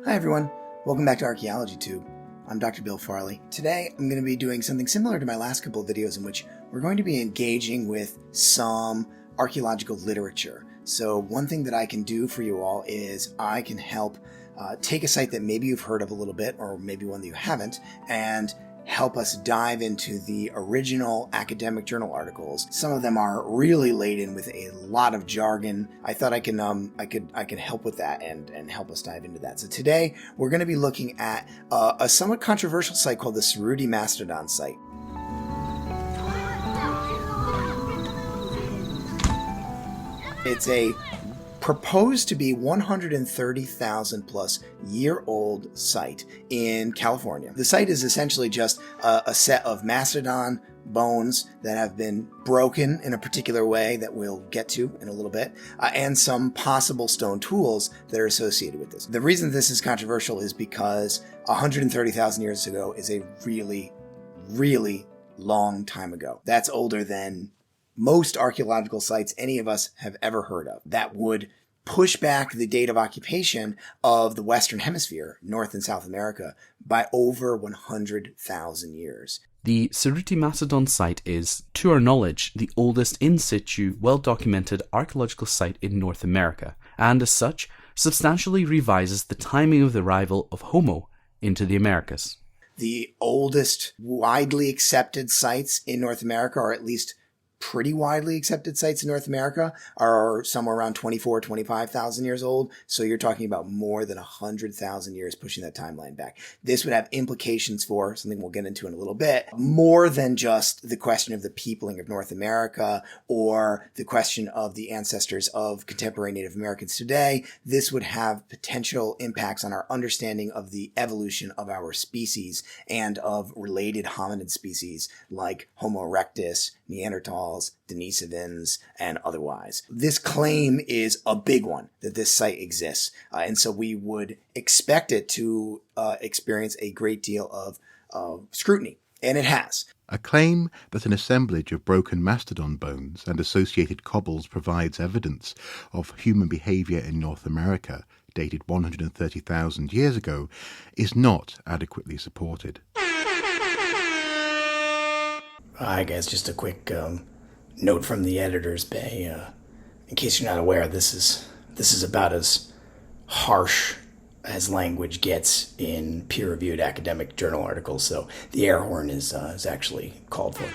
Hi everyone, welcome back to Archaeology Tube. I'm Dr. Bill Farley. Today I'm going to be doing something similar to my last couple of videos in which we're going to be engaging with some archaeological literature. So one thing that I can do for you all is I can help take a site that maybe you've heard of a little bit or maybe one that you haven't and help us dive into the original academic journal articles. Some of them are really laden with a lot of jargon. I thought I could help with that and help us dive into that. So today we're going to be looking at a somewhat controversial site called the Cerutti Mastodon site. It's a proposed to be 130,000 plus year old site in California. The site is essentially just a set of mastodon bones that have been broken in a particular way that we'll get to in a little bit, and some possible stone tools that are associated with this. The reason this is controversial is because 130,000 years ago is a really, really long time ago. That's older than most archaeological sites any of us have ever heard of. That would push back the date of occupation of the Western Hemisphere, North and South America, by over 100,000 years. The Cerutti Mastodon site is, to our knowledge, the oldest in situ, well-documented archaeological site in North America, and as such, substantially revises the timing of the arrival of Homo into the Americas. The oldest widely accepted sites in North America, or at least pretty widely accepted sites in North America, are somewhere around 25,000 years old. So you're talking about more than 100,000 years pushing that timeline back. This would have implications for something we'll get into in a little bit, more than just the question of the peopling of North America or the question of the ancestors of contemporary Native Americans today. This would have potential impacts on our understanding of the evolution of our species and of related hominid species like Homo erectus, Neanderthals, Denisovans, and otherwise. This claim is a big one, that this site exists. And so we would expect it to experience a great deal of scrutiny. And it has. A claim that an assemblage of broken mastodon bones and associated cobbles provides evidence of human behavior in North America, dated 130,000 years ago, is not adequately supported. Hi guys, just a quick note from the editor's bay. In case you're not aware, this is about as harsh as language gets in peer-reviewed academic journal articles, so the air horn is actually called for.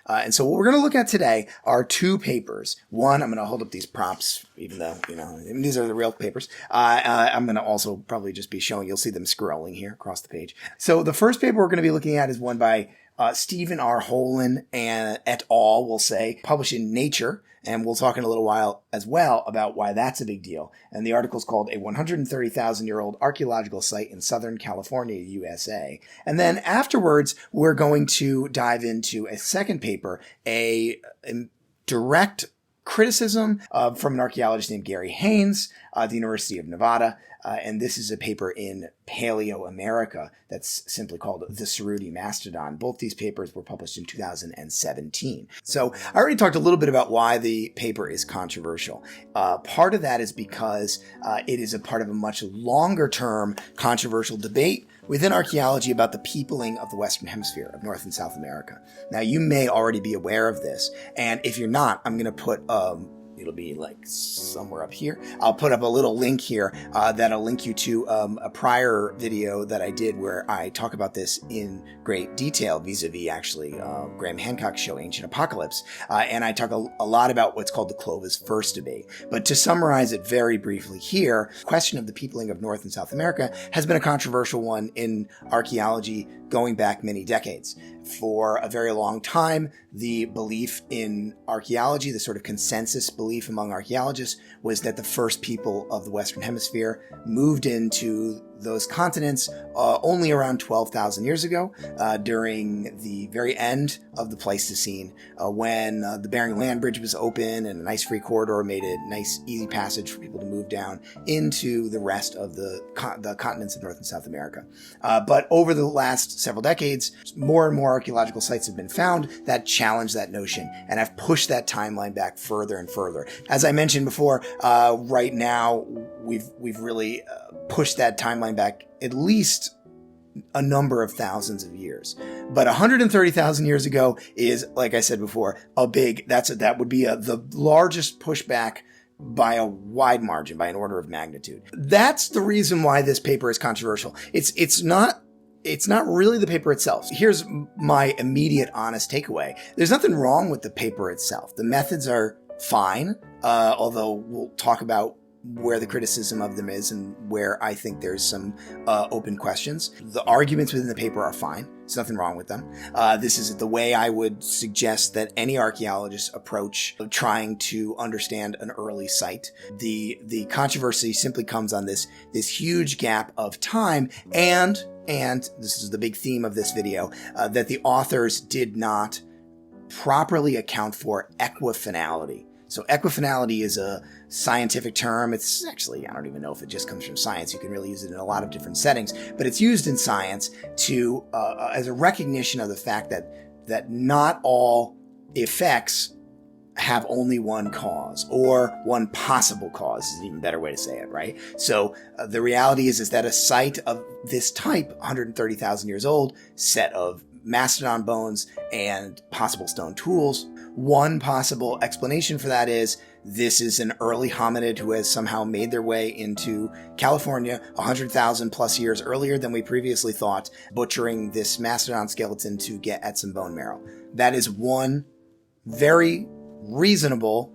And so what we're going to look at today are two papers. One, I'm going to hold up these props, even though, these are the real papers. I'm going to also probably just be showing, you'll see them scrolling here across the page. So the first paper we're going to be looking at is one by Stephen R. Holden and et al., we'll say, published in Nature, and we'll talk in a little while as well about why that's a big deal. And the article is called A 130,000-Year-Old Archaeological Site in Southern California, USA. And then afterwards, we're going to dive into a second paper, a direct criticism from an archaeologist named Gary Haynes at the University of Nevada. And this is a paper in Paleo America that's simply called the Cerutti Mastodon. Both these papers were published in 2017. So I already talked a little bit about why the paper is controversial. Part of that is because it is a part of a much longer term controversial debate within archaeology about the peopling of the Western Hemisphere of North and South America. Now, you may already be aware of this, and if you're not, I'm going to put it'll be like somewhere up here. I'll put up a little link here that'll link you to a prior video that I did where I talk about this in great detail vis-a-vis actually Graham Hancock's show Ancient Apocalypse. And I talk a lot about what's called the Clovis First debate. But to summarize it very briefly here, the question of the peopling of North and South America has been a controversial one in archaeology going back many decades. For a very long time, the belief in archaeology, the sort of consensus belief among archaeologists, was that the first people of the Western Hemisphere moved into those continents only around 12,000 years ago, during the very end of the Pleistocene, when the Bering Land Bridge was open and an ice-free corridor made a nice, easy passage for people to move down into the rest of the continents of North and South America. But over the last several decades, more and more archaeological sites have been found that challenge that notion and have pushed that timeline back further and further. As I mentioned before, right now we've really push that timeline back at least a number of thousands of years. But 130,000 years ago is, like I said before, that would be the largest pushback by a wide margin, by an order of magnitude. That's the reason why this paper is controversial. It's not really the paper itself. Here's my immediate honest takeaway. There's nothing wrong with the paper itself. The methods are fine, although we'll talk about where the criticism of them is and where I think there's some open questions. The arguments within the paper are fine. There's nothing wrong with them. This is the way I would suggest that any archaeologist approach trying to understand an early site. The controversy simply comes on this huge gap of time, and this is the big theme of this video, that the authors did not properly account for equifinality. So equifinality is a scientific term. It's actually, I don't even know if it just comes from science. You can really use it in a lot of different settings, but it's used in science to as a recognition of the fact that not all effects have only one cause, or one possible cause is an even better way to say it, right? So the reality is that a site of this type, 130,000 years old, set of mastodon bones and possible stone tools. One possible explanation for that is this is an early hominid who has somehow made their way into California 100,000 plus years earlier than we previously thought, butchering this mastodon skeleton to get at some bone marrow. That is one very reasonable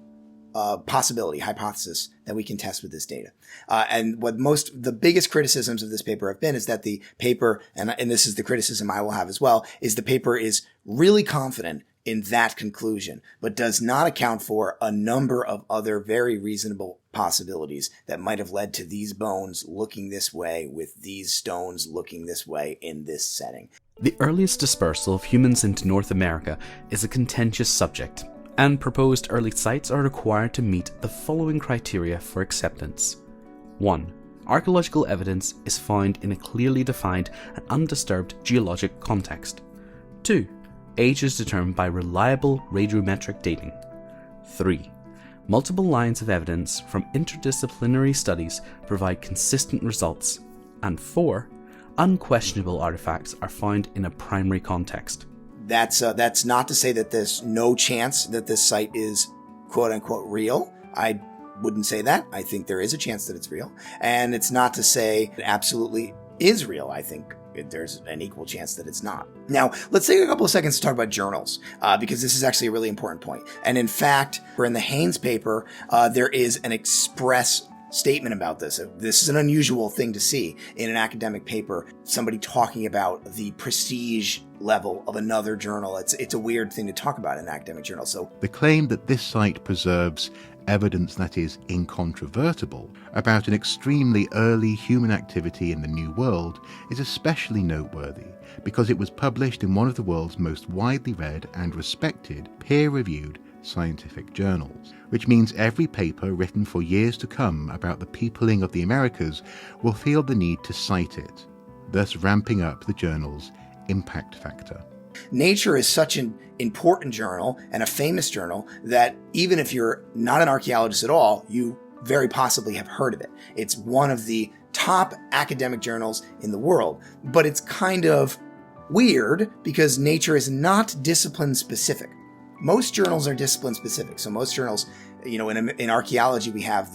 hypothesis that we can test with this data. And the biggest criticisms of this paper have been is that the paper, and this is the criticism I will have as well, is the paper is really confident in that conclusion, but does not account for a number of other very reasonable possibilities that might have led to these bones looking this way with these stones looking this way in this setting. The earliest dispersal of humans into North America is a contentious subject, and proposed early sites are required to meet the following criteria for acceptance. 1. Archaeological evidence is found in a clearly defined and undisturbed geologic context. 2. Age is determined by reliable radiometric dating. 3. Multiple lines of evidence from interdisciplinary studies provide consistent results. And 4. Unquestionable artifacts are found in a primary context. That's not to say that there's no chance that this site is quote unquote real. I wouldn't say that. I think there is a chance that it's real. And it's not to say it absolutely is real. I think there's an equal chance that it's not. Now, let's take a couple of seconds to talk about journals, because this is actually a really important point. And in fact, in the Haynes paper, there is an express statement about this. This is an unusual thing to see in an academic paper, somebody talking about the prestige level of another journal. It's a weird thing to talk about in an academic journal. So the claim that this site preserves evidence that is incontrovertible about an extremely early human activity in the New World is especially noteworthy because it was published in one of the world's most widely read and respected peer-reviewed scientific journals, which means every paper written for years to come about the peopling of the Americas will feel the need to cite it, thus ramping up the journal's impact factor. Nature is such an important journal and a famous journal that even if you're not an archaeologist at all, you very possibly have heard of it. It's one of the top academic journals in the world, but it's kind of weird because Nature is not discipline specific. Most journals are discipline specific. So most journals, in archaeology, we have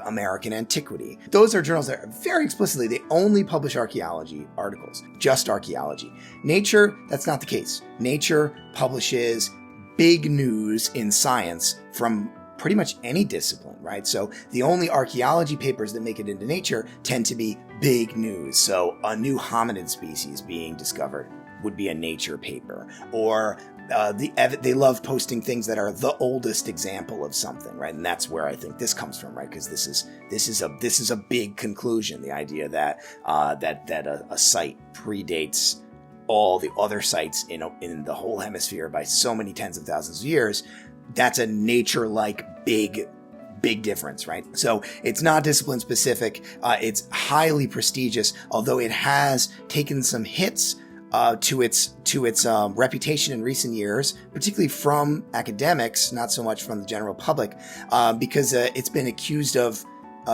American Antiquity. Those are journals that are very explicitly, they only publish archaeology articles, just archaeology. Nature, that's not the case. Nature publishes big news in science from pretty much any discipline, right? So the only archaeology papers that make it into Nature tend to be big news. So a new hominid species being discovered would be a Nature paper, or they love posting things that are the oldest example of something, right? And that's where I think this comes from, right? Because this is a big conclusion. The idea that a site predates all the other sites in the whole hemisphere by so many tens of thousands of years. That's a Nature-like big difference, right? So it's not discipline specific. It's highly prestigious, although it has taken some hits to its reputation in recent years, particularly from academics, not so much from the general public, because it's been accused of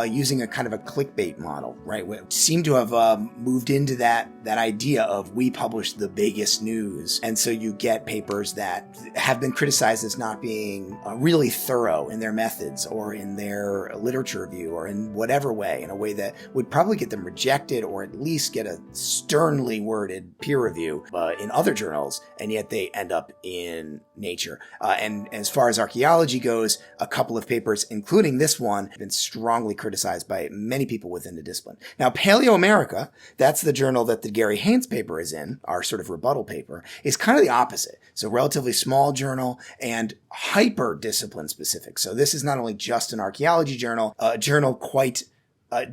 using a kind of a clickbait model, right? We seem to have moved into that idea of we publish the biggest news. And so you get papers that have been criticized as not being really thorough in their methods or in their literature review or in whatever way, in a way that would probably get them rejected or at least get a sternly worded peer review in other journals, and yet they end up in Nature. And as far as archaeology goes, a couple of papers, including this one, have been strongly criticized by many people within the discipline. Now, Paleoamerica, that's the journal that the Gary Haynes paper is in, our sort of rebuttal paper, is kind of the opposite. So relatively small journal and hyper discipline specific. So this is not only just an archaeology journal, a journal quite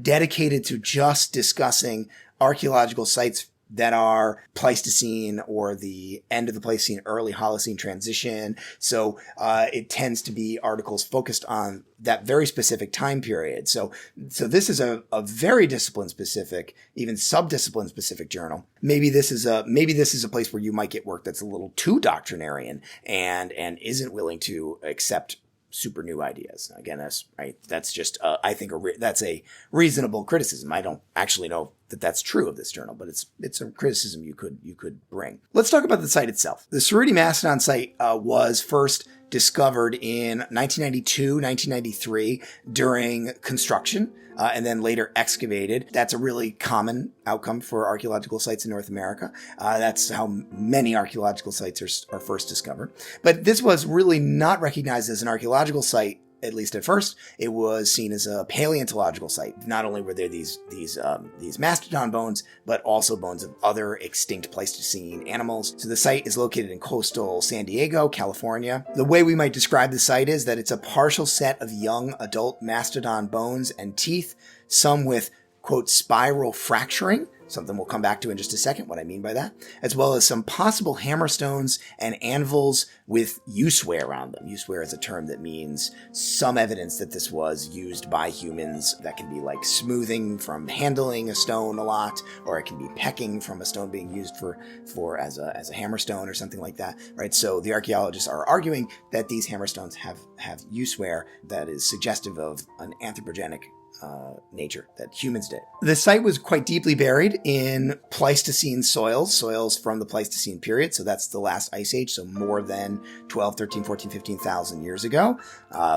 dedicated to just discussing archaeological sites that are Pleistocene or the end of the Pleistocene, early Holocene transition. So it tends to be articles focused on that very specific time period. So this is a very discipline specific, even subdiscipline specific journal. Maybe this is a place where you might get work that's a little too doctrinarian and isn't willing to accept super new ideas. Again, that's right. That's just, I think that's a reasonable criticism. I don't actually know that that's true of this journal, but it's a criticism you could bring. Let's talk about the site itself. The Cerutti Mastodon site was first discovered in 1992, 1993 during construction, and then later excavated. That's a really common outcome for archaeological sites in North America. That's how many archaeological sites are first discovered. But this was really not recognized as an archaeological site, at least at first. It was seen as a paleontological site. Not only were there these mastodon bones, but also bones of other extinct Pleistocene animals. So the site is located in coastal San Diego, California. The way we might describe the site is that it's a partial set of young adult mastodon bones and teeth, some with, quote, spiral fracturing, something we'll come back to in just a second, what I mean by that, as well as some possible hammerstones and anvils with use-ware on them. Use-ware is a term that means some evidence that this was used by humans. That can be like smoothing from handling a stone a lot, or it can be pecking from a stone being used for as a hammerstone or something like that, right? So the archaeologists are arguing that these hammerstones have use-ware that is suggestive of an anthropogenic nature that humans did. The site was quite deeply buried in Pleistocene soils from the Pleistocene period. So that's the last ice age. So more than 12, 13, 14, 15,000 years ago,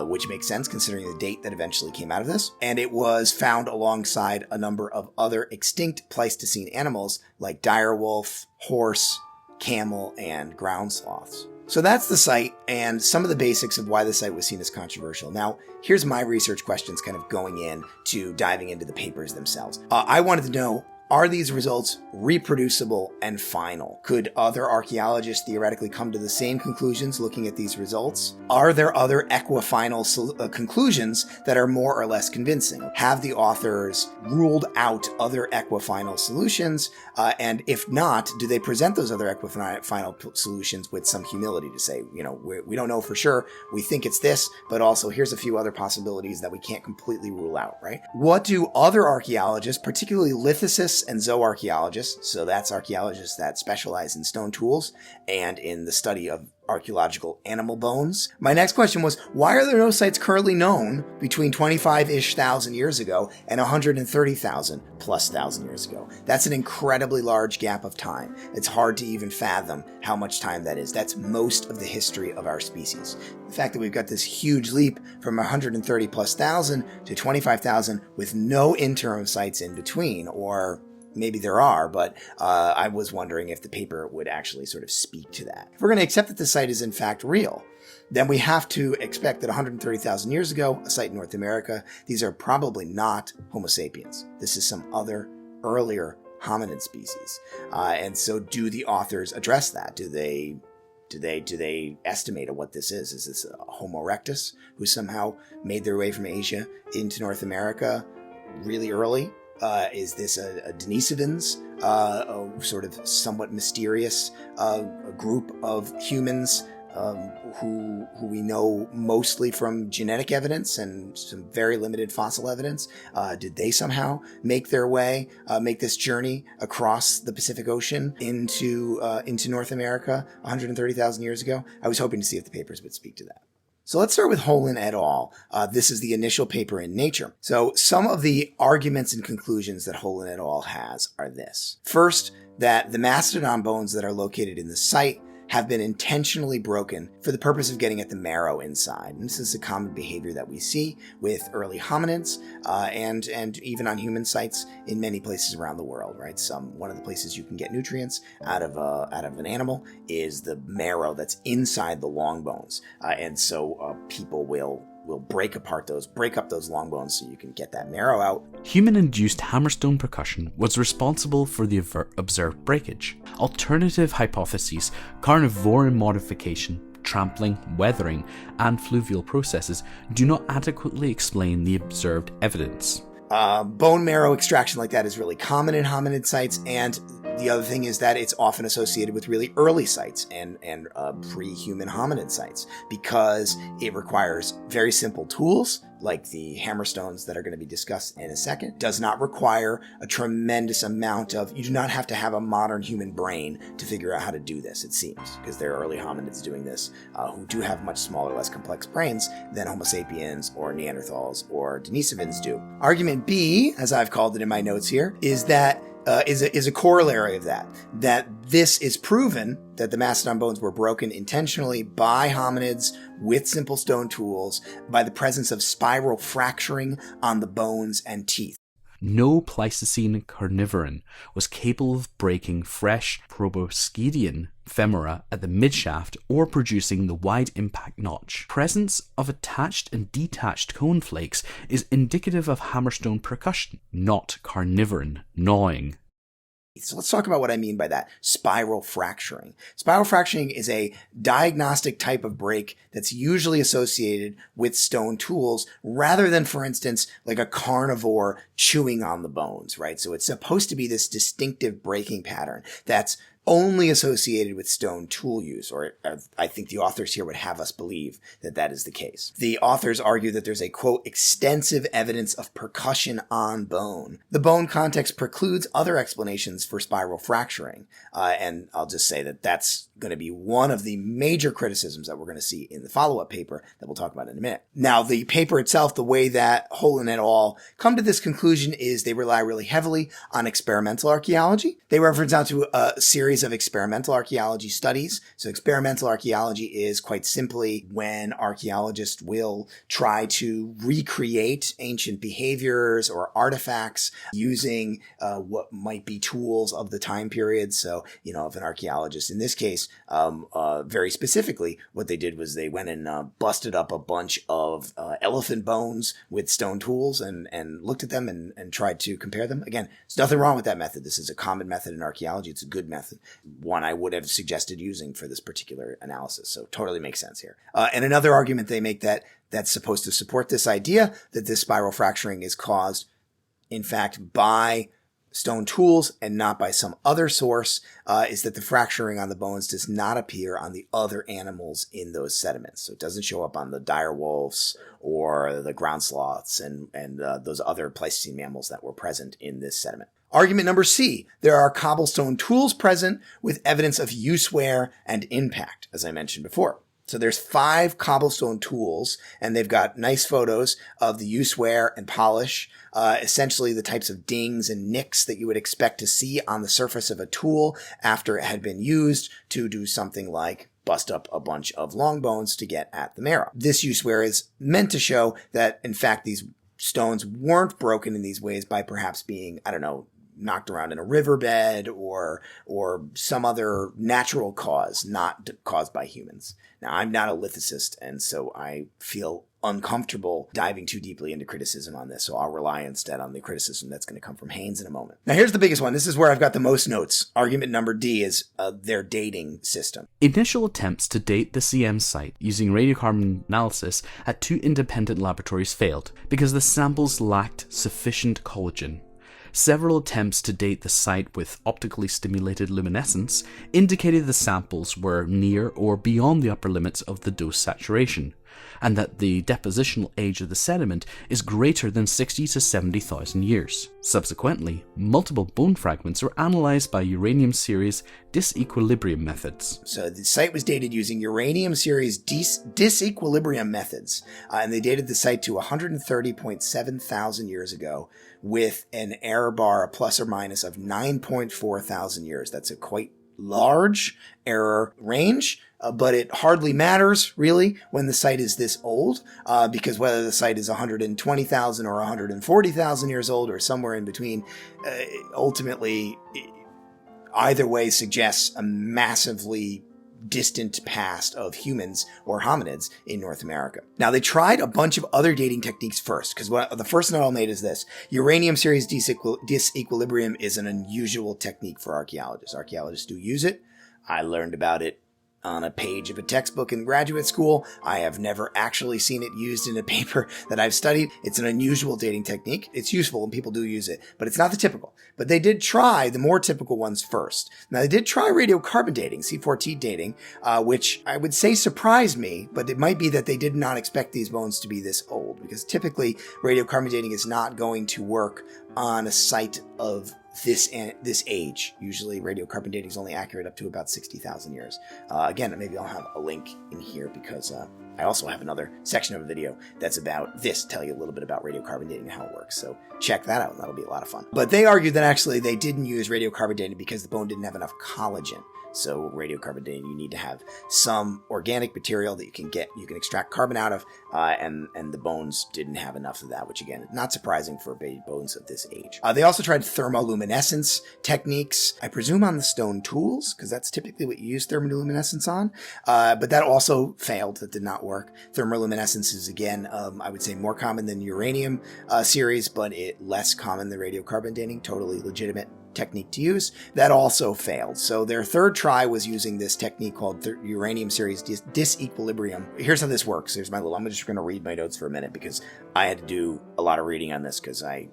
which makes sense considering the date that eventually came out of this. And it was found alongside a number of other extinct Pleistocene animals like direwolf, horse, camel, and ground sloths. So that's the site and some of the basics of why the site was seen as controversial. Now, here's my research questions kind of going in to diving into the papers themselves. I wanted to know, are these results reproducible and final? Could other archaeologists theoretically come to the same conclusions looking at these results? Are there other equifinal conclusions that are more or less convincing? Have the authors ruled out other equifinal solutions? And if not, do they present those other equifinal solutions with some humility to say, we don't know for sure, we think it's this, but also here's a few other possibilities that we can't completely rule out, right? What do other archaeologists, particularly lithicists and zooarchaeologists, so that's archaeologists that specialize in stone tools and in the study of archaeological animal bones. My next question was, why are there no sites currently known between 25-ish thousand years ago and 130,000 plus thousand years ago? That's an incredibly large gap of time. It's hard to even fathom how much time that is. That's most of the history of our species. The fact that we've got this huge leap from 130 plus thousand to 25,000 with no interim sites in between, or maybe there are, but I was wondering if the paper would actually sort of speak to that. If we're going to accept that the site is in fact real, then we have to expect that 130,000 years ago, a site in North America, these are probably not Homo sapiens. This is some other earlier hominid species. And so do the authors address that? Do they estimate what this is? Is this a Homo erectus who somehow made their way from Asia into North America really early? Is this a Denisovans, a sort of somewhat mysterious group of humans who we know mostly from genetic evidence and some very limited fossil evidence? Did they somehow make their way, make this journey across the Pacific Ocean into North America 130,000 years ago? I was hoping to see if the papers would speak to that. So let's start with Holden et al. This is the initial paper in Nature. So some of the arguments and conclusions that Holden et al. Has are this. First, that the mastodon bones that are located in the site have been intentionally broken for the purpose of getting at the marrow inside. And this is a common behavior that we see with early hominids and even on human sites in many places around the world, right? One of the places you can get nutrients out of an animal is the marrow that's inside the long bones. And so people will break up those long bones so you can get that marrow out. Human-induced hammerstone percussion was responsible for the observed breakage. Alternative hypotheses, carnivore modification, trampling, weathering, and fluvial processes do not adequately explain the observed evidence. Bone marrow extraction like that is really common in hominid sites, and the other thing is that it's often associated with really early sites and pre-human hominid sites because it requires very simple tools like the hammerstones that are going to be discussed in a second. Does not require a tremendous amount you do not have to have a modern human brain to figure out how to do this, it seems, because there are early hominids doing this who do have much smaller, less complex brains than Homo sapiens or Neanderthals or Denisovans do. Argument B, as I've called it in my notes here, is that is a corollary of that this is proven that the mastodon bones were broken intentionally by hominids with simple stone tools by the presence of spiral fracturing on the bones and teeth. No Pleistocene carnivoran was capable of breaking fresh proboscidean femora at the midshaft or producing the wide impact notch. Presence of attached and detached cone flakes is indicative of hammerstone percussion, not carnivoran gnawing. So let's talk about what I mean by that. Spiral fracturing. Spiral fracturing is a diagnostic type of break that's usually associated with stone tools rather than, for instance, like a carnivore chewing on the bones, right? So it's supposed to be this distinctive breaking pattern that's only associated with stone tool use, or I think the authors here would have us believe that that is the case. The authors argue that there's a, quote, extensive evidence of percussion on bone. The bone context precludes other explanations for spiral fracturing, and I'll just say that that's going to be one of the major criticisms that we're going to see in the follow-up paper that we'll talk about in a minute. Now, the paper itself, the way that Holden et al. Come to this conclusion is they rely really heavily on experimental archaeology. They reference out to a series of experimental archaeology studies. So experimental archaeology is quite simply when archaeologists will try to recreate ancient behaviors or artifacts using what might be tools of the time period. So, if an archaeologist, in this case, very specifically, what they did was they went and busted up a bunch of elephant bones with stone tools and looked at them and tried to compare them. Again, there's nothing wrong with that method. This is a common method in archaeology. It's a good method. One I would have suggested using for this particular analysis. So totally makes sense here. And another argument they make that's supposed to support this idea that this spiral fracturing is caused, in fact, by stone tools and not by some other source, is that the fracturing on the bones does not appear on the other animals in those sediments. So it doesn't show up on the dire wolves or the ground sloths and those other Pleistocene mammals that were present in this sediment. Argument number C, there are cobblestone tools present with evidence of use wear and impact, as I mentioned before. So there's 5 cobblestone tools, and they've got nice photos of the use wear and polish, essentially the types of dings and nicks that you would expect to see on the surface of a tool after it had been used to do something like bust up a bunch of long bones to get at the marrow. This use wear is meant to show that, in fact, these stones weren't broken in these ways by perhaps being, knocked around in a riverbed or some other natural cause, not caused by humans. Now, I'm not a lithicist, and so I feel uncomfortable diving too deeply into criticism on this, so I'll rely instead on the criticism that's going to come from Haynes in a moment. Now, here's the biggest one. This is where I've got the most notes. Argument number D is their dating system. Initial attempts to date the CM site using radiocarbon analysis at 2 independent laboratories failed because the samples lacked sufficient collagen. Several attempts to date the site with optically stimulated luminescence indicated the samples were near or beyond the upper limits of the dose saturation, and that the depositional age of the sediment is greater than 60 to 70,000 years. Subsequently, multiple bone fragments were analyzed by uranium series disequilibrium methods. So the site was dated using uranium series disequilibrium methods, and they dated the site to 130.7 thousand years ago with an error bar, a plus or minus of 9.4 thousand years. That's a quite large error range, but it hardly matters really when the site is this old, because whether the site is 120,000 or 140,000 years old or somewhere in between, ultimately either way suggests a massively distant past of humans or hominids in North America. Now, they tried a bunch of other dating techniques first, because the first note I'll make is this. Uranium series disequilibrium is an unusual technique for archaeologists. Archaeologists do use it. I learned about it on a page of a textbook in graduate school. I have never actually seen it used in a paper that I've studied. It's an unusual dating technique. It's useful and people do use it, but it's not the typical. But they did try the more typical ones first. Now, they did try radiocarbon dating, C4T dating, which I would say surprised me, but it might be that they did not expect these bones to be this old, because typically radiocarbon dating is not going to work on a site of this age. Usually radiocarbon dating is only accurate up to about 60,000 years. Again, maybe I'll have a link in here because I also have another section of a video that's about this, tell you a little bit about radiocarbon dating and how it works. So check that out, and that'll be a lot of fun. But they argued that actually they didn't use radiocarbon dating because the bone didn't have enough collagen. So radiocarbon dating, you need to have some organic material that you can extract carbon out of, and the bones didn't have enough of that, which again, not surprising for bones of this age. They also tried thermoluminescence techniques, I presume on the stone tools, because that's typically what you use thermoluminescence on, but that also failed. That did not work. Thermoluminescence is, again, I would say more common than uranium series, but less common than radiocarbon dating. Totally legitimate technique to use. That also failed. So their third try was using this technique called uranium series disequilibrium. Here's how this works. I'm just going to read my notes for a minute because I had to do a lot of reading on this because I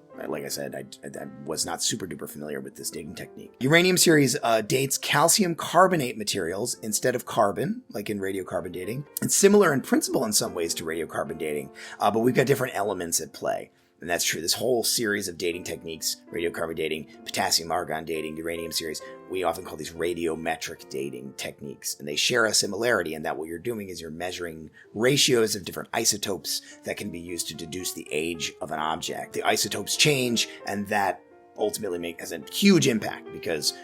was not super duper familiar with this dating technique. Uranium series dates calcium carbonate materials instead of carbon, like in radiocarbon dating. It's similar in principle in some ways to radiocarbon dating, but we've got different elements at play. And that's true. This whole series of dating techniques, radiocarbon dating, potassium argon dating, uranium series, we often call these radiometric dating techniques. And they share a similarity in that what you're doing is you're measuring ratios of different isotopes that can be used to deduce the age of an object. The isotopes change, and that ultimately has a huge impact because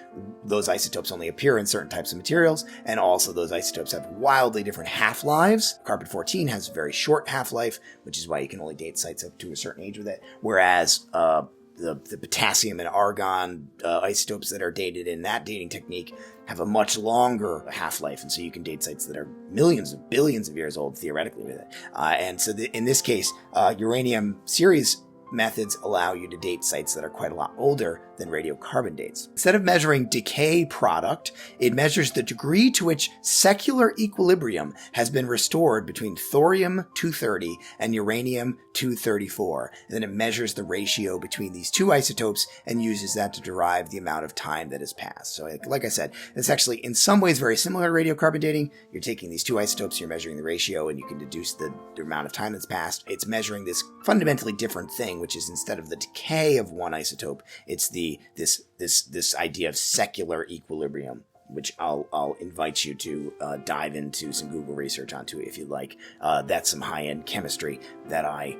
those isotopes only appear in certain types of materials, and also those isotopes have wildly different half-lives. Carbon-14 has a very short half-life, which is why you can only date sites up to a certain age with it, whereas the potassium and argon isotopes that are dated in that dating technique have a much longer half-life, and so you can date sites that are millions of billions of years old theoretically with it. And so in this case, uranium series methods allow you to date sites that are quite a lot older than radiocarbon dates. Instead of measuring decay product, it measures the degree to which secular equilibrium has been restored between thorium-230 and uranium-234. And then it measures the ratio between these two isotopes and uses that to derive the amount of time that has passed. So like I said, it's actually in some ways very similar to radiocarbon dating. You're taking these two isotopes, you're measuring the ratio, and you can deduce the amount of time that's passed. It's measuring this fundamentally different thing, which is instead of the decay of one isotope, it's this idea of secular equilibrium, which I'll invite you to dive into some Google research onto if you like. That's some high-end chemistry that I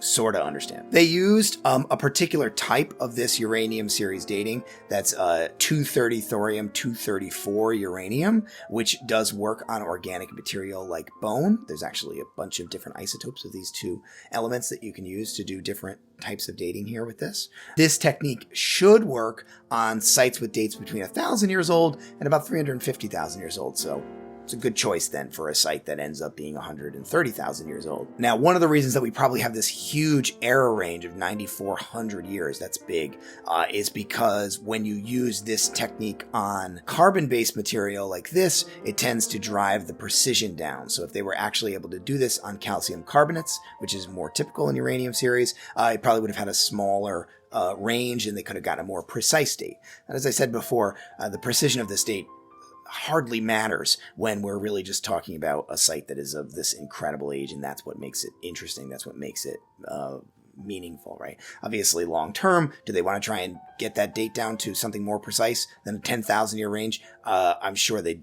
sort of understand. They used a particular type of this uranium series dating that's 230 thorium, 234 uranium, which does work on organic material like bone. There's actually a bunch of different isotopes of these two elements that you can use to do different types of dating here with this. This technique should work on sites with dates between 1,000 years old and about 350,000 years old. So it's a good choice then for a site that ends up being 130,000 years old. Now, one of the reasons that we probably have this huge error range of 9,400 years, that's big, is because when you use this technique on carbon-based material like this, it tends to drive the precision down. So if they were actually able to do this on calcium carbonates, which is more typical in uranium series, it probably would have had a smaller range, and they could have gotten a more precise date. And as I said before, the precision of this date hardly matters when we're really just talking about a site that is of this incredible age, and that's what makes it interesting. That's what makes it meaningful, right? Obviously, long term, do they want to try and get that date down to something more precise than a 10,000 year range? I'm sure they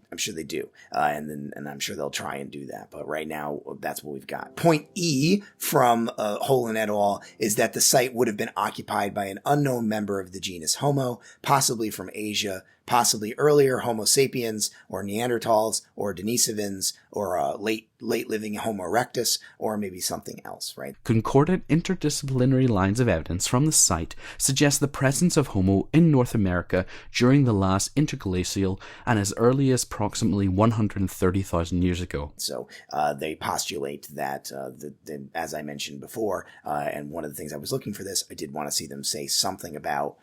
do, and I'm sure they'll try and do that. But right now, that's what we've got. Point E from Holden et al. Is that the site would have been occupied by an unknown member of the genus Homo, possibly from Asia, possibly earlier Homo sapiens or Neanderthals or Denisovans or late living Homo erectus or maybe something else, right? Concordant interdisciplinary lines of evidence from the site suggest the presence of Homo in North America during the last interglacial and as early as approximately 130,000 years ago. So they postulate that, as I mentioned before, and one of the things I was looking for this, I did want to see them say something about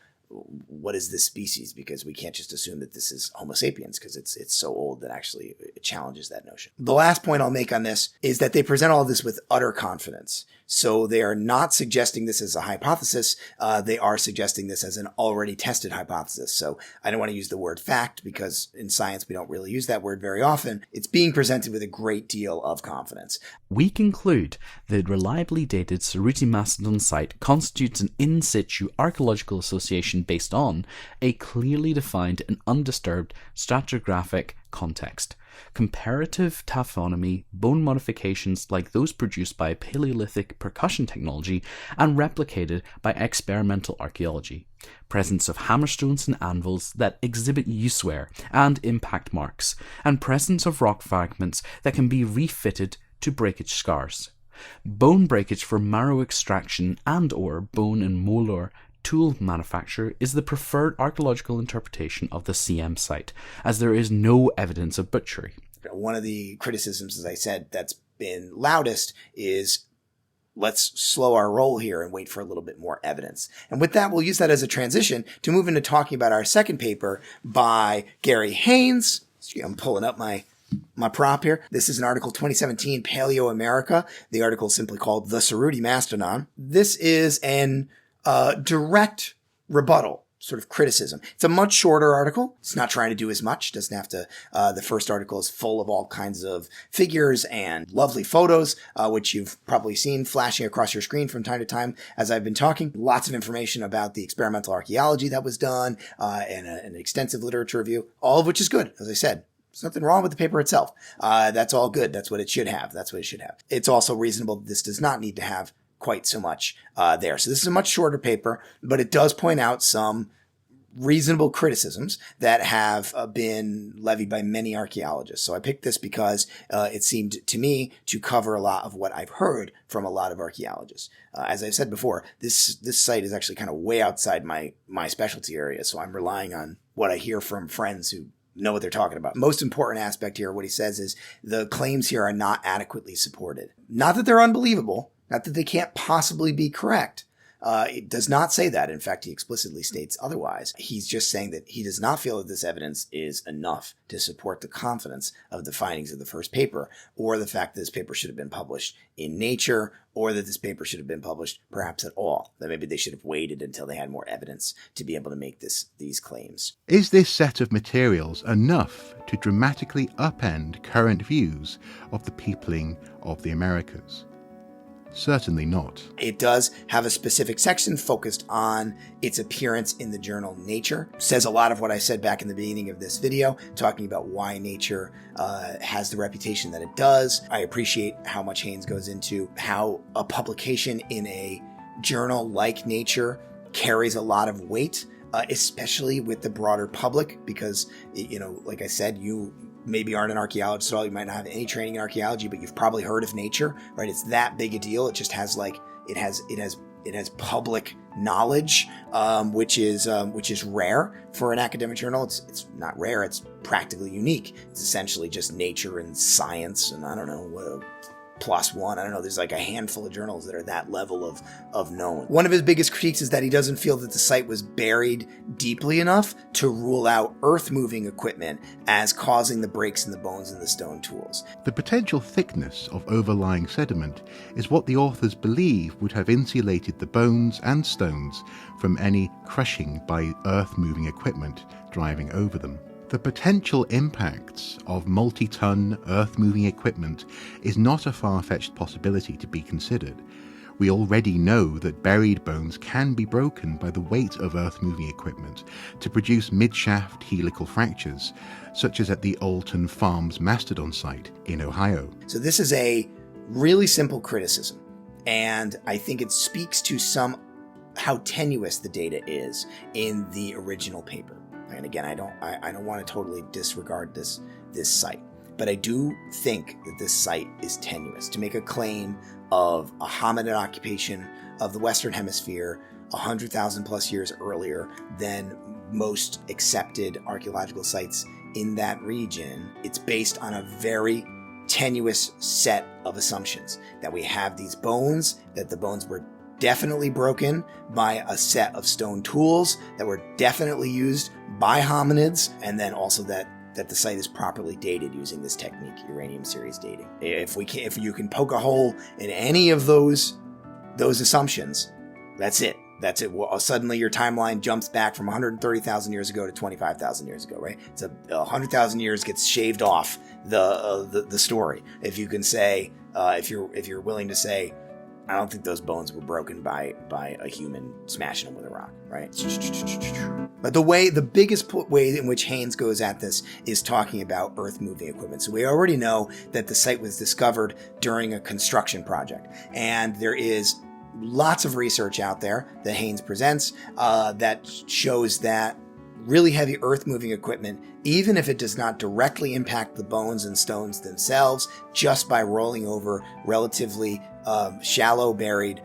what is this species, because we can't just assume that this is Homo sapiens because it's so old that actually it challenges that notion. The last point I'll make on this is that they present all this with utter confidence. So they are not suggesting this as a hypothesis. They are suggesting this as an already tested hypothesis. So I don't want to use the word fact because in science we don't really use that word very often. It's being presented with a great deal of confidence. We conclude the reliably dated Cerutti Mastodon site constitutes an in situ archaeological association based on a clearly defined and undisturbed stratigraphic context. Comparative taphonomy, bone modifications like those produced by Paleolithic percussion technology and replicated by experimental archaeology. Presence of hammerstones and anvils that exhibit use wear and impact marks, and presence of rock fragments that can be refitted to breakage scars. Bone breakage for marrow extraction and/or bone and molar tool manufacture is the preferred archaeological interpretation of the CM site, as there is no evidence of butchery. One of the criticisms, as I said, that's been loudest is let's slow our roll here and wait for a little bit more evidence. And with that, we'll use that as a transition to move into talking about our second paper by Gary Haynes. I'm pulling up my prop here. This is an article 2017, Paleo America. The article is simply called The Cerutti Mastodon. This is an direct rebuttal, sort of criticism. It's a much shorter article. It's not trying to do as much. It doesn't have to. The first article is full of all kinds of figures and lovely photos, which you've probably seen flashing across your screen from time to time as I've been talking. Lots of information about the experimental archaeology that was done, and an extensive literature review, all of which is good, as I said. There's nothing wrong with the paper itself. That's all good. That's what it should have. It's also reasonable that this does not need to have quite so much there. So this is a much shorter paper, but it does point out some reasonable criticisms that have been levied by many archaeologists. So I picked this because it seemed to me to cover a lot of what I've heard from a lot of archaeologists. As I've said before, this site is actually kind of way outside my specialty area, so I'm relying on what I hear from friends who know what they're talking about. Most important aspect here, what he says is the claims here are not adequately supported. Not that they're unbelievable, not that they can't possibly be correct. It does not say that. In fact, he explicitly states otherwise. He's just saying that he does not feel that this evidence is enough to support the confidence of the findings of the first paper, or the fact that this paper should have been published in Nature, or that this paper should have been published perhaps at all. That maybe they should have waited until they had more evidence to be able to make these claims. Is this set of materials enough to dramatically upend current views of the peopling of the Americas? Certainly not. It does have a specific section focused on its appearance in the journal Nature. Says a lot of what I said back in the beginning of this video, talking about why Nature has the reputation that it does. I appreciate how much Haynes goes into how a publication in a journal like Nature carries a lot of weight, especially with the broader public, because, like I said, you maybe aren't an archaeologist at all. You might not have any training in archaeology, but you've probably heard of Nature, right? It's that big a deal. It just has it has public knowledge, which is rare for an academic journal. It's not rare. It's practically unique. It's essentially just Nature and Science, and I don't know, plus one. I don't know. There's like a handful of journals that are that level of known. One of his biggest critiques is that he doesn't feel that the site was buried deeply enough to rule out earth-moving equipment as causing the breaks in the bones and the stone tools. The potential thickness of overlying sediment is what the authors believe would have insulated the bones and stones from any crushing by earth-moving equipment driving over them. The potential impacts of multi-ton earth-moving equipment is not a far-fetched possibility to be considered. We already know that buried bones can be broken by the weight of earth-moving equipment to produce mid-shaft helical fractures, such as at the Alton Farms Mastodon site in Ohio. So this is a really simple criticism, and I think it speaks to how tenuous the data is in the original paper. And again, I don't want to totally disregard this site, but I do think that this site is tenuous. To make a claim of a hominid occupation of the Western Hemisphere 100,000 plus years earlier than most accepted archaeological sites in that region, it's based on a very tenuous set of assumptions. That we have these bones, that the bones were definitely broken by a set of stone tools that were definitely used by hominids, and then also that the site is properly dated using this technique, uranium series dating. If you can poke a hole in any of those assumptions, that's it. That's it. Well, suddenly your timeline jumps back from 130,000 years ago to 25,000 years ago, right? It's 100,000 years gets shaved off the story. If you can say, if you're willing to say, I don't think those bones were broken by a human smashing them with a rock, right? But the biggest way in which Haynes goes at this is talking about earth-moving equipment. So we already know that the site was discovered during a construction project, and there is lots of research out there that Haynes presents that shows that really heavy earth-moving equipment, even if it does not directly impact the bones and stones themselves, just by rolling over relatively shallow buried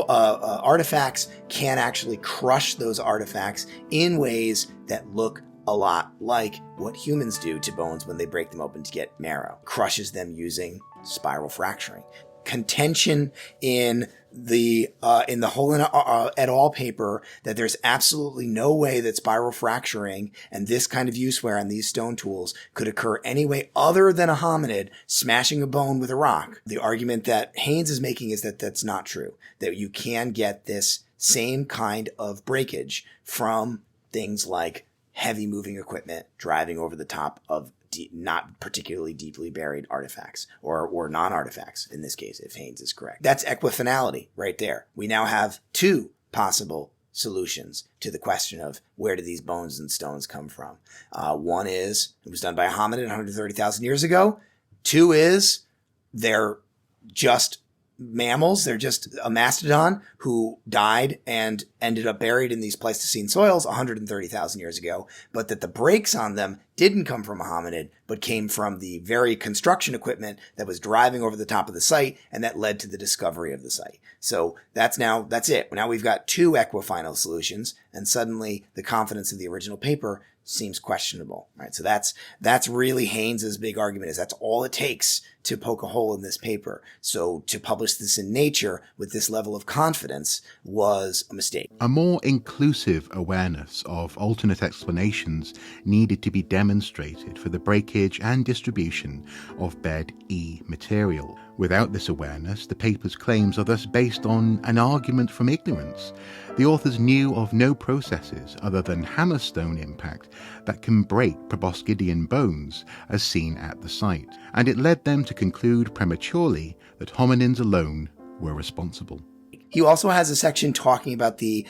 artifacts, can actually crush those artifacts in ways that look a lot like what humans do to bones when they break them open to get marrow. Crushes them using spiral fracturing. Contention in the Holden et al. Paper that there's absolutely no way that spiral fracturing and this kind of use wear on these stone tools could occur any way other than a hominid smashing a bone with a rock. The argument that Haynes is making is that that's not true, that you can get this same kind of breakage from things like heavy moving equipment driving over the top of not particularly deeply buried artifacts or non-artifacts in this case, if Haynes is correct. That's equifinality right there. We now have two possible solutions to the question of where do these bones and stones come from. One is it was done by a hominid 130,000 years ago. Two is they're just mammals. They're just a mastodon who died and ended up buried in these Pleistocene soils 130,000 years ago, but that the breaks on them didn't come from a hominid, but came from the very construction equipment that was driving over the top of the site, and that led to the discovery of the site. So that's it. Now we've got two equifinal solutions, and suddenly the confidence of the original paper seems questionable, right? So that's really Haynes's big argument, is that's all it takes to poke a hole in this paper. So to publish this in Nature with this level of confidence was a mistake. A more inclusive awareness of alternate explanations needed to be demonstrated for the breakage and distribution of bed E material. Without this awareness, the paper's claims are thus based on an argument from ignorance. The authors knew of no processes other than hammerstone impact that can break proboscidean bones as seen at the site, and it led them to conclude prematurely that hominins alone were responsible. He also has a section talking about the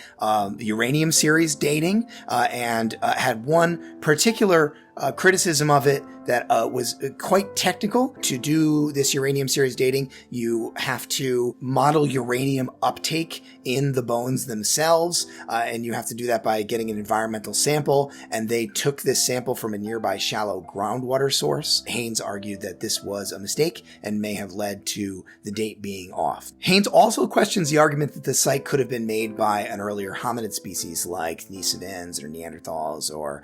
uranium series dating and had one particular criticism of it that was quite technical. To do this uranium series dating, you have to model uranium uptake in the bones themselves, and you have to do that by getting an environmental sample, and they took this sample from a nearby shallow groundwater source. Haynes argued that this was a mistake and may have led to the date being off. Haynes also questions the argument that the site could have been made by an earlier hominid species like Denisovans or Neanderthals or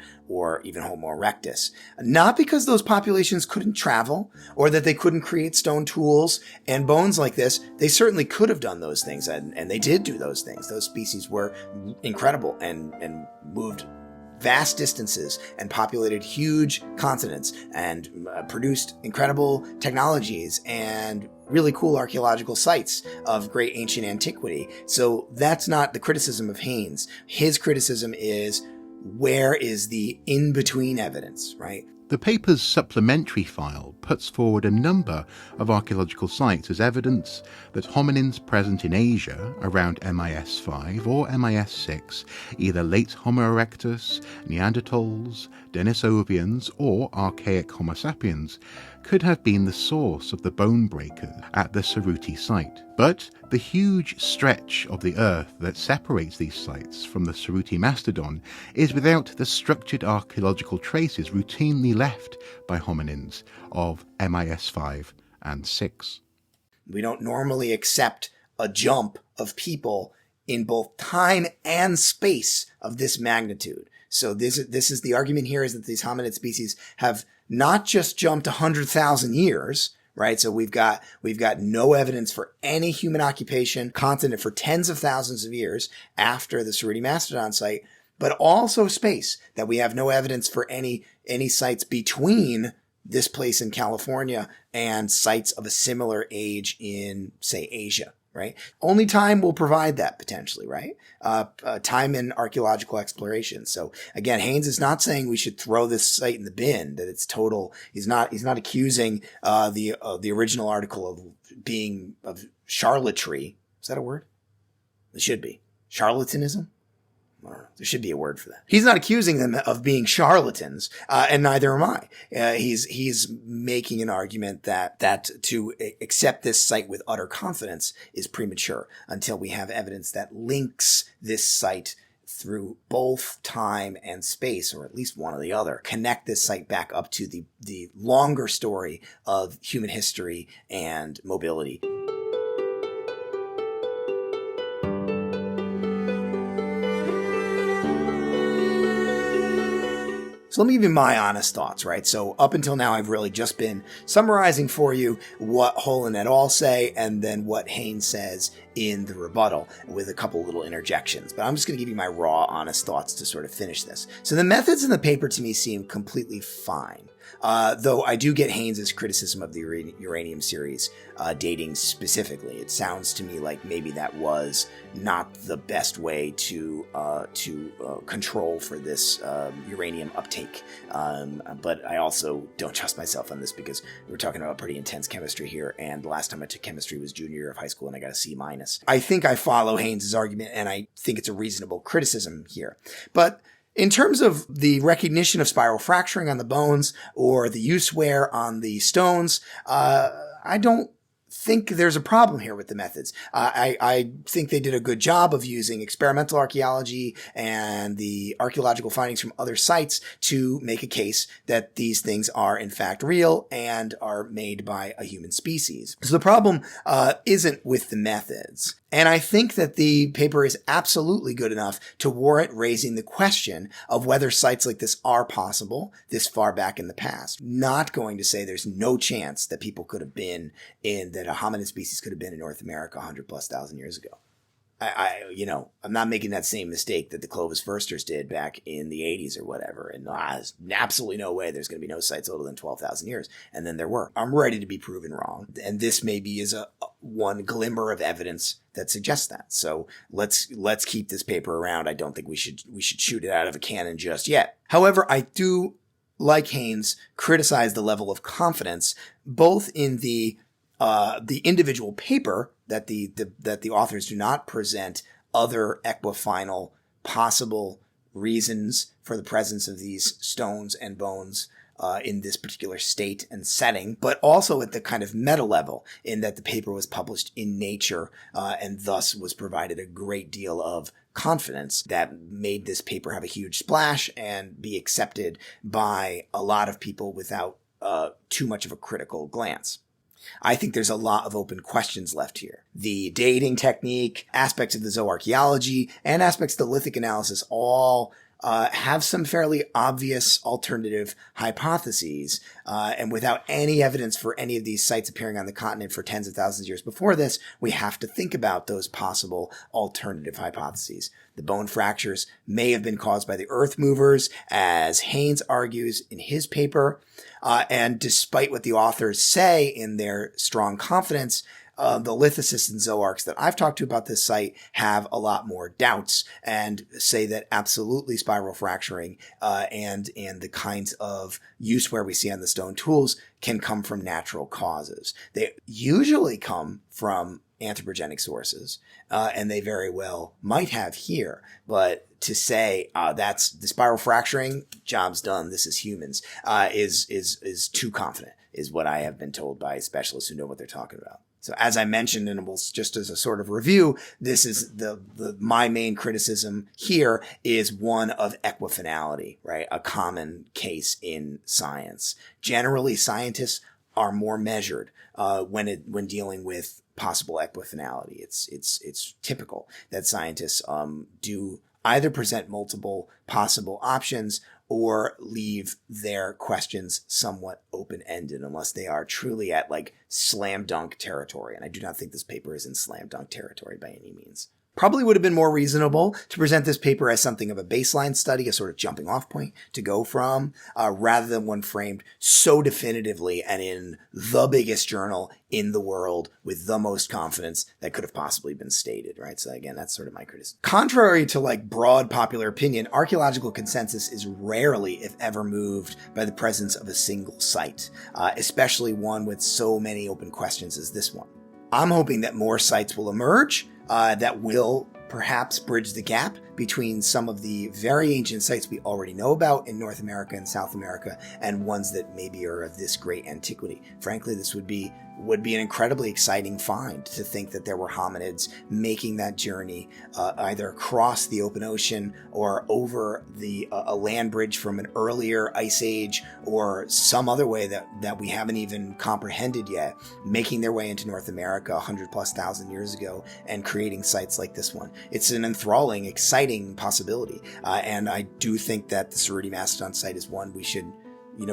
even Homo erectus. Not because those populations couldn't travel or that they couldn't create stone tools and bones like this. They certainly could have done those things, and they did do those things. Those species were incredible and moved vast distances and populated huge continents and produced incredible technologies and really cool archaeological sites of great ancient antiquity. So that's not the criticism of Haynes. His criticism is where is the in-between evidence, right? The paper's supplementary file puts forward a number of archaeological sites as evidence that hominins present in Asia around MIS 5 or MIS 6, either late Homo erectus, Neanderthals, Denisovians, or archaic Homo sapiens, could have been the source of the bone breakers at the Cerutti site. But the huge stretch of the earth that separates these sites from the Cerutti Mastodon is without the structured archaeological traces routinely left by hominins of MIS 5 and 6. We don't normally accept a jump of people in both time and space of this magnitude. So this is the argument here, is that these hominid species have not just jumped 100,000 years, right? So we've got no evidence for any human occupation continent for tens of thousands of years after the Cerutti Mastodon site, but also space, that we have no evidence for any sites between this place in California and sites of a similar age in, say, Asia, right? Only time will provide that potentially, right? Time and archaeological exploration. So again, Haynes is not saying we should throw this site in the bin, that it's total. He's not accusing the original article of being of charlatanry. Is that a word? It should be. Charlatanism? I don't know. There should be a word for that. He's not accusing them of being charlatans, and neither am I. He's making an argument that to accept this site with utter confidence is premature until we have evidence that links this site through both time and space, or at least one or the other. Connect this site back up to the longer story of human history and mobility. So let me give you my honest thoughts, right? So up until now, I've really just been summarizing for you what Holden et al. Say, and then what Haynes says in the rebuttal with a couple little interjections. But I'm just going to give you my raw, honest thoughts to sort of finish this. So the methods in the paper to me seem completely fine. Though I do get Haynes's criticism of the uranium series dating specifically. It sounds to me like maybe that was not the best way to control for this uranium uptake. But I also don't trust myself on this because we're talking about pretty intense chemistry here, and the last time I took chemistry was junior year of high school and I got a C-. I think I follow Haynes's argument, and I think it's a reasonable criticism here. But in terms of the recognition of spiral fracturing on the bones or the use wear on the stones, I don't think there's a problem here with the methods. I think they did a good job of using experimental archaeology and the archaeological findings from other sites to make a case that these things are in fact real and are made by a human species. So the problem isn't with the methods. And I think that the paper is absolutely good enough to warrant raising the question of whether sites like this are possible this far back in the past. Not going to say there's no chance that people could have been that a hominid species could have been in North America 100,000+ years ago. I'm not making that same mistake that the Clovis Firsters did back in the 80s or whatever. And there's absolutely no way there's going to be no sites older than 12,000 years. And then there were. I'm ready to be proven wrong. And this maybe is one glimmer of evidence that suggests that. So let's keep this paper around. I don't think we should shoot it out of a cannon just yet. However, I do, like Haynes, criticize the level of confidence both in the individual paper, that the authors do not present other equifinal possible reasons for the presence of these stones and bones in this particular state and setting, but also at the kind of meta level, in that the paper was published in Nature and thus was provided a great deal of confidence that made this paper have a huge splash and be accepted by a lot of people without too much of a critical glance. I think there's a lot of open questions left here. The dating technique, aspects of the zooarchaeology, and aspects of the lithic analysis all have some fairly obvious alternative hypotheses. And without any evidence for any of these sites appearing on the continent for tens of thousands of years before this, we have to think about those possible alternative hypotheses. The bone fractures may have been caused by the earth movers, as Haynes argues in his paper. And despite what the authors say in their strong confidence, the lithicists and zoarchs that I've talked to about this site have a lot more doubts and say that absolutely spiral fracturing and the kinds of use where we see on the stone tools can come from natural causes. They usually come from anthropogenic sources, and they very well might have here. But to say that's the spiral fracturing, job's done, this is humans, is too confident, is what I have been told by specialists who know what they're talking about. So as I mentioned, and we'll just as a sort of review, this is my main criticism here is one of equifinality, right? A common case in science. Generally, scientists are more measured when dealing with possible equifinality. It's typical that scientists do either present multiple possible options or leave their questions somewhat open-ended unless they are truly at like slam dunk territory. And I do not think this paper is in slam dunk territory by any means. Probably would have been more reasonable to present this paper as something of a baseline study, a sort of jumping off point to go from, rather than one framed so definitively and in the biggest journal in the world with the most confidence that could have possibly been stated, right? So again, that's sort of my criticism. Contrary to like broad popular opinion, archaeological consensus is rarely, if ever, moved by the presence of a single site, especially one with so many open questions as this one. I'm hoping that more sites will emerge that will perhaps bridge the gap between some of the very ancient sites we already know about in North America and South America and ones that maybe are of this great antiquity. Frankly, this would be an incredibly exciting find to think that there were hominids making that journey either across the open ocean or over a land bridge from an earlier ice age or some other way that we haven't even comprehended yet, making their way into North America 100,000+ years ago and creating sites like this one. It's an enthralling, exciting possibility. And I do think that the Cerutti Mastodon site is one we should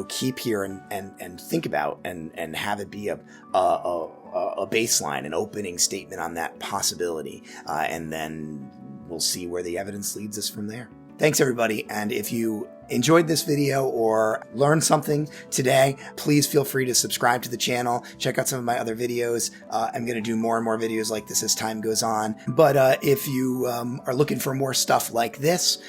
keep here and think about and have it be a baseline, an opening statement on that possibility. And then we'll see where the evidence leads us from there. Thanks, everybody. And if you enjoyed this video or learned something today, please feel free to subscribe to the channel. Check out some of my other videos. I'm going to do more and more videos like this as time goes on. But if you are looking for more stuff like this,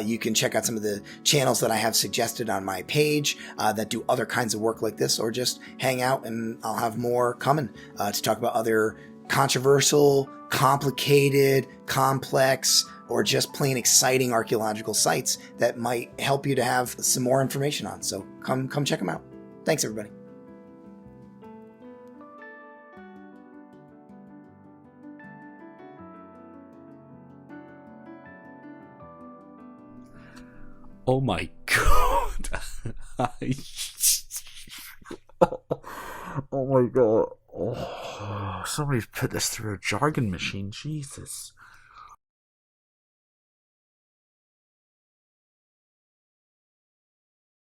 you can check out some of the channels that I have suggested on my page that do other kinds of work like this, or just hang out and I'll have more coming to talk about other controversial, complicated, complex, or just plain exciting archaeological sites that might help you to have some more information on. So come check them out. Thanks, everybody. Oh my god. Oh my god. Oh, somebody's put this through a jargon machine. Jesus.